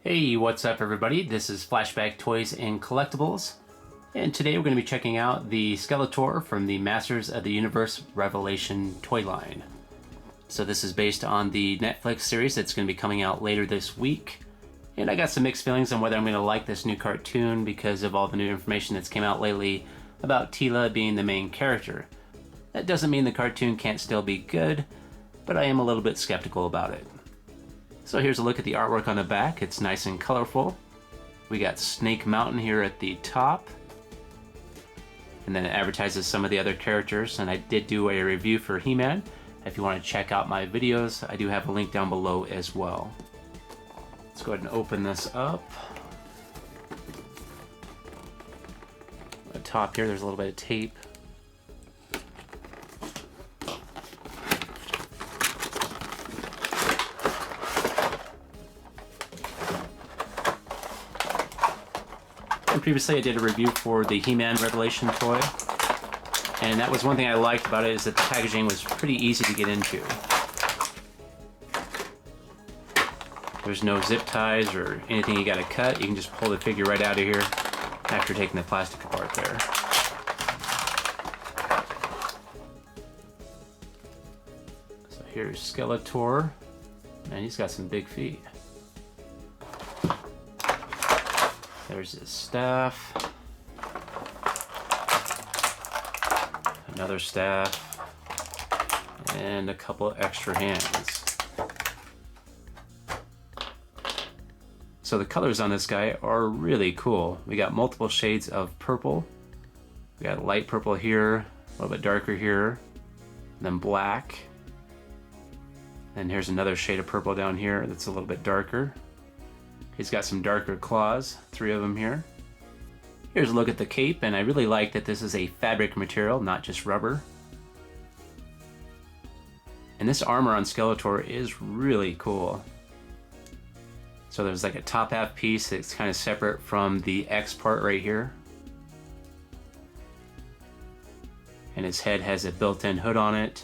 Hey, what's up everybody? This is Flashback Toys and Collectibles, and today we're going to be checking out the Skeletor from the Masters of the Universe Revelation toy line. So this is based on the Netflix series that's going to be coming out later this week, and I got some mixed feelings on whether I'm going to like this new cartoon because of all the new information that's came out lately about Teela being the main character. That doesn't mean the cartoon can't still be good, but I am a little bit skeptical about it. So here's a look at the artwork on the back. It's nice and colorful. We got Snake Mountain here at the top. And then it advertises some of the other characters, and I did do a review for He-Man. If you want to check out my videos, I do have a link down below as well. Let's go ahead and open this up. At the top here, there's a little bit of tape. And previously I did a review for the He-Man Revelation toy, and that was one thing I liked about it, is that the packaging was pretty easy to get into. There's no zip ties or anything you gotta cut. You can just pull the figure right out of here after taking the plastic apart there. So here's Skeletor, and he's got some big feet. There's his staff, another staff, and a couple of extra hands. So the colors on this guy are really cool. We got multiple shades of purple. We got light purple here, a little bit darker here, then black. And here's another shade of purple down here that's a little bit darker. He's got some darker claws, 3 of them here. Here's a look at the cape, and I really like that this is a fabric material, not just rubber. And this armor on Skeletor is really cool. So there's like a top half piece that's kind of separate from the X part right here. And his head has a built-in hood on it.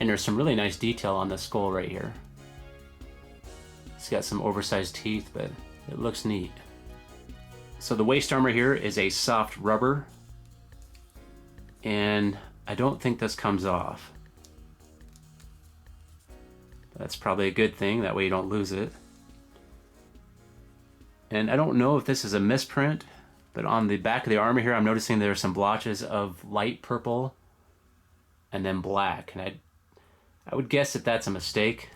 And there's some really nice detail on the skull right here. It's got some oversized teeth, but it looks neat. So the waist armor here is a soft rubber, and I don't think this comes off. That's probably a good thing, that way you don't lose it. And I don't know if this is a misprint, but on the back of the armor here I'm noticing there are some blotches of light purple and then black, and I would guess that that's a mistake.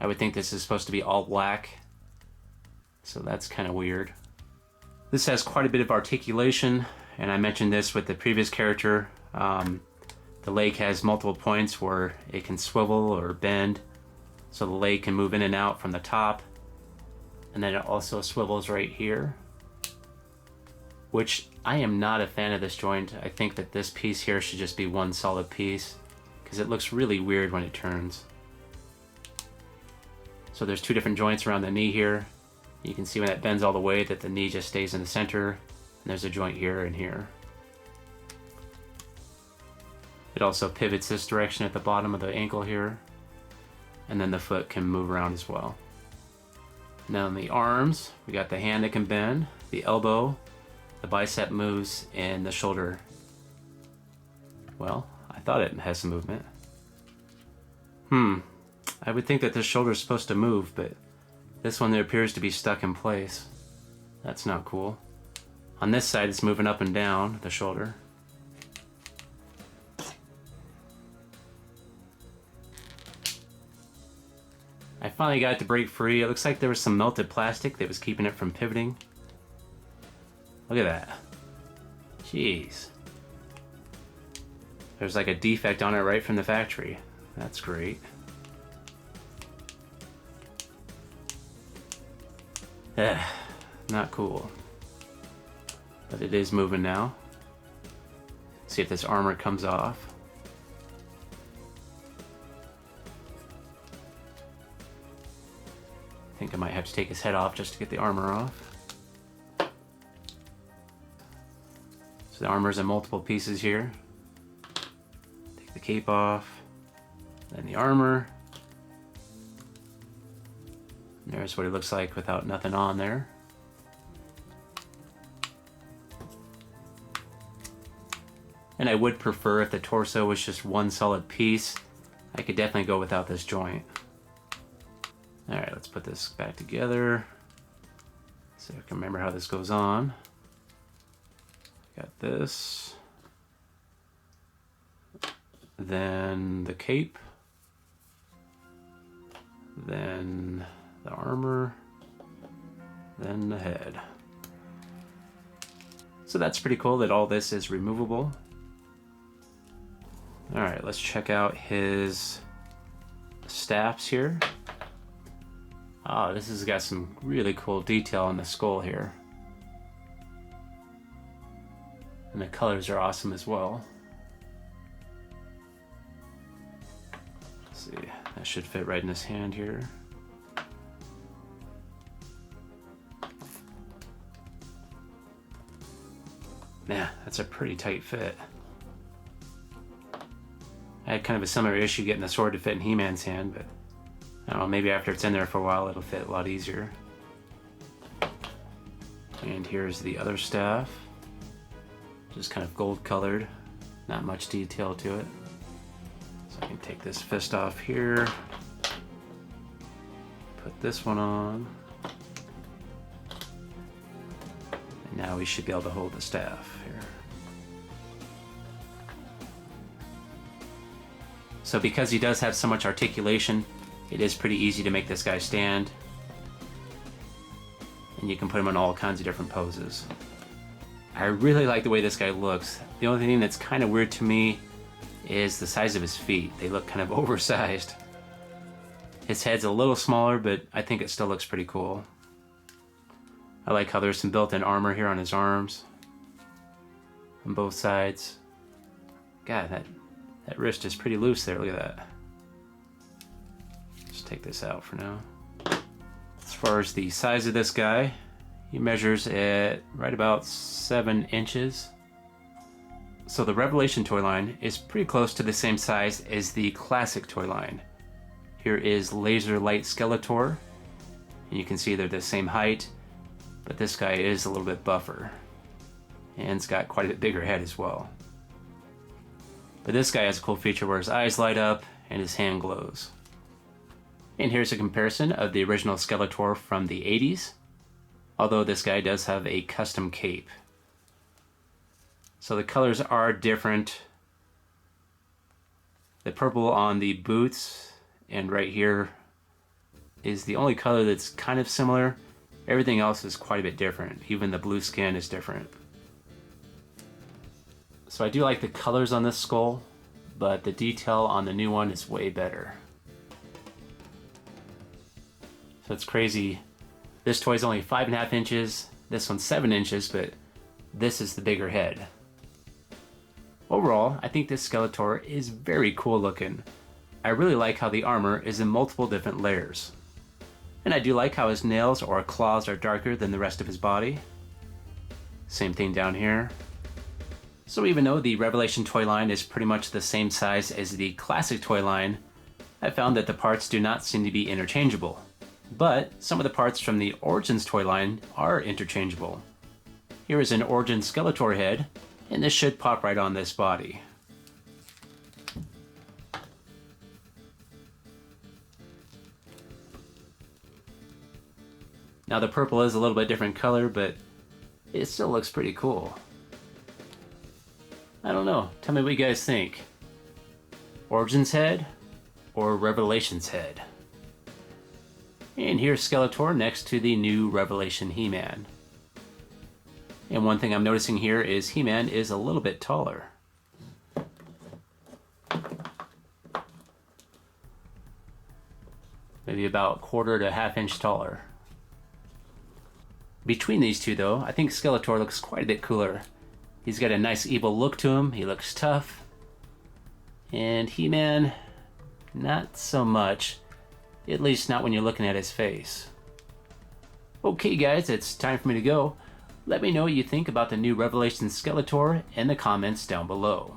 I would think this is supposed to be all black, so that's kind of weird. This has quite a bit of articulation, and I mentioned this with the previous character. The leg has multiple points where it can swivel or bend, so the leg can move in and out from the top, and then it also swivels right here, which I am not a fan of this joint. I think that this piece here should just be one solid piece, because it looks really weird when it turns. So there's 2 different joints around the knee here. You can see when that bends all the way that the knee just stays in the center, and there's a joint here and here. It also pivots this direction at the bottom of the ankle here, and then the foot can move around as well. Now in the arms, we got the hand that can bend, the elbow, the bicep moves, and the shoulder. Well, I thought it has some movement. I would think that this shoulder is supposed to move, but this one there appears to be stuck in place. That's not cool. On this side it's moving up and down, the shoulder. I finally got it to break free. It looks like there was some melted plastic that was keeping it from pivoting. Look at that. Jeez. There's like a defect on it right from the factory. That's great. Not cool. But it is moving now. See if this armor comes off. I think I might have to take his head off just to get the armor off. So the armor's in multiple pieces here. Take the cape off, then the armor, There's what it looks like without nothing on there. And I would prefer if the torso was just one solid piece. I could definitely go without this joint. Alright, let's put this back together so I can remember how this goes on. Got this. Then the cape. Then the armor. Then the head. So that's pretty cool that all this is removable. Alright, let's check out his staffs here. Oh, this has got some really cool detail on the skull here. And the colors are awesome as well. Let's see, that should fit right in his hand here. Yeah, that's a pretty tight fit. I had kind of a similar issue getting the sword to fit in He-Man's hand, but I don't know, maybe after it's in there for a while it'll fit a lot easier. And here's the other staff. Just kind of gold colored, not much detail to it. So I can take this fist off here, put this one on, and now we should be able to hold the staff here. So because he does have so much articulation, it is pretty easy to make this guy stand. And you can put him in all kinds of different poses. I really like the way this guy looks. The only thing that's kind of weird to me is the size of his feet. They look kind of oversized. His head's a little smaller, but I think it still looks pretty cool. I like how there's some built-in armor here on his arms. On both sides. God, that wrist is pretty loose there, look at that. Just take this out for now. As far as the size of this guy, he measures at right about 7 inches. So the Revelation toy line is pretty close to the same size as the classic toy line. Here is Laser Light Skeletor, and you can see they're the same height, but this guy is a little bit buffer. And it's got quite a bit bigger head as well. But this guy has a cool feature where his eyes light up and his hand glows. And here's a comparison of the original Skeletor from the 80s, although this guy does have a custom cape. So the colors are different. The purple on the boots and right here is the only color that's kind of similar. Everything else is quite a bit different. Even the blue skin is different. So I do like the colors on this skull, but the detail on the new one is way better. So it's crazy. This toy is only 5.5 inches, this one's 7 inches, but this is the bigger head. Overall, I think this Skeletor is very cool looking. I really like how the armor is in multiple different layers. And I do like how his nails or claws are darker than the rest of his body. Same thing down here. So even though the Revelation toy line is pretty much the same size as the classic toy line, I found that the parts do not seem to be interchangeable. But some of the parts from the Origins toy line are interchangeable. Here is an Origin Skeletor head, and this should pop right on this body. Now the purple is a little bit different color, but it still looks pretty cool. I don't know, tell me what you guys think. Origins head or Revelation's head? And here's Skeletor next to the new Revelation He-Man. And one thing I'm noticing here is He-Man is a little bit taller. Maybe about 1/4 to 1/2 inch taller. Between these two though, I think Skeletor looks quite a bit cooler. He's got a nice evil look to him, he looks tough. And He-Man, not so much. At least not when you're looking at his face. Okay guys, it's time for me to go. Let me know what you think about the new Revelation Skeletor in the comments down below.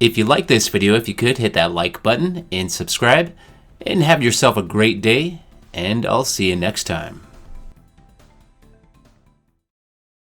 If you like this video, if you could hit that like button and subscribe, and have yourself a great day, and I'll see you next time.